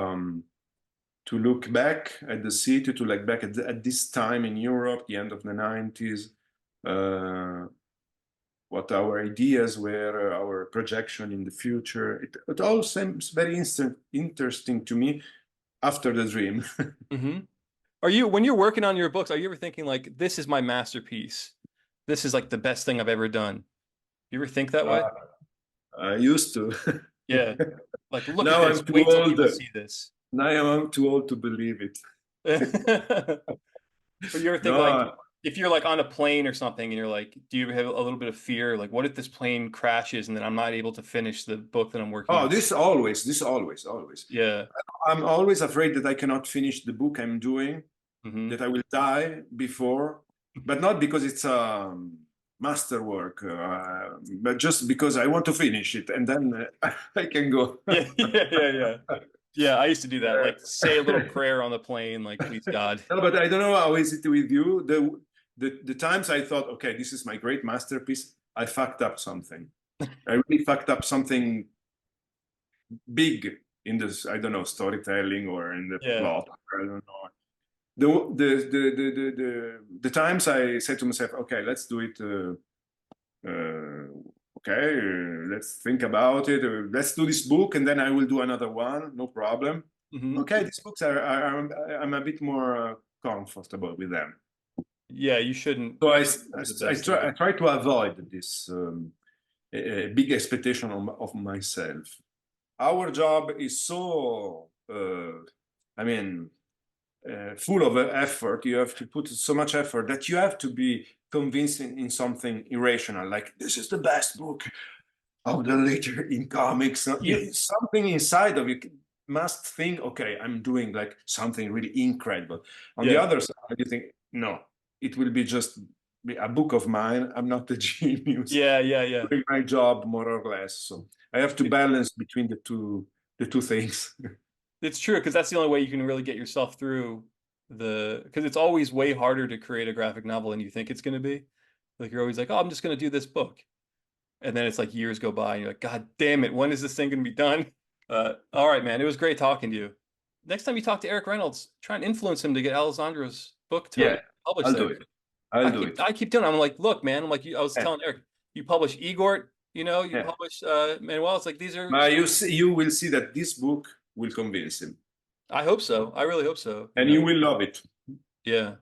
to look back at the city, to look back at this time in Europe, the end of the 90s, uh, what our ideas were, our projection in the future. It all seems very interesting to me after the dream. Hmm. Are you, when you're working on your books, are you ever thinking like, this is my masterpiece? This is like the best thing I've ever done. You ever think that way? uh, I used to. Yeah. Like, look at Now this. I'm too Wait till old. people see this. Now I'm too old to believe it. But you ever think like, No. if you're like on a plane or something and you're like, do you have a little bit of fear? Like, what if this plane crashes and then I'm not able to finish the book that I'm working Oh, on? this always. Yeah. I'm always afraid that I cannot finish the book I'm doing, Hmm. that I will die before, but not because it's a masterwork, but just because I want to finish it and then I can go. Yeah, yeah. Yeah, I used to do that. Like say a little Uh, prayer on the plane, like please God. No, but I don't know how is it with you. The times I thought, okay, this is my great masterpiece, I fucked up something. I really fucked up something big in this, I don't know, storytelling or in the Yeah. plot. I don't know. The times I said to myself, okay, let's do it. Okay, let's think about it. Let's do this book, and then I will do another one. No problem. Hmm. Okay, these books I'm a bit more comfortable with them. Yeah, you shouldn't So do the best thing. I try to avoid this big expectation of myself. Our job is so, I mean, full of effort. You have to put so much effort that you have to be convinced in something irrational, like this is the best book of the later in comics. Yeah. Something inside of you must think, okay, I'm doing like something really incredible. On the Yeah. other side, you think, no, it will be just a book of mine. I'm not a genius. Yeah. Doing my job more or less. So I have to It, balance between the two things. it's true because that's the only way you can really get yourself through the because it's always way harder to create a graphic novel than you think it's going to be. Like you're always like, oh, I'm just going to do this book. And then it's like years go by and you're like, God damn it, when is this thing going to be done? All right, man. It was great talking to you. Next time you talk to Eric Reynolds, try and influence him to get Alessandro's book to Yeah, publish I'll there. do it. I'll do it. I keep doing it. I'm like, look, man. I'm like, I was Yeah. telling Eric, you publish Igor, you know, you Yeah. publish Manuel. It's like these are. You will see that this book will convince him, I hope so. I really hope so. and you will love it. Yeah.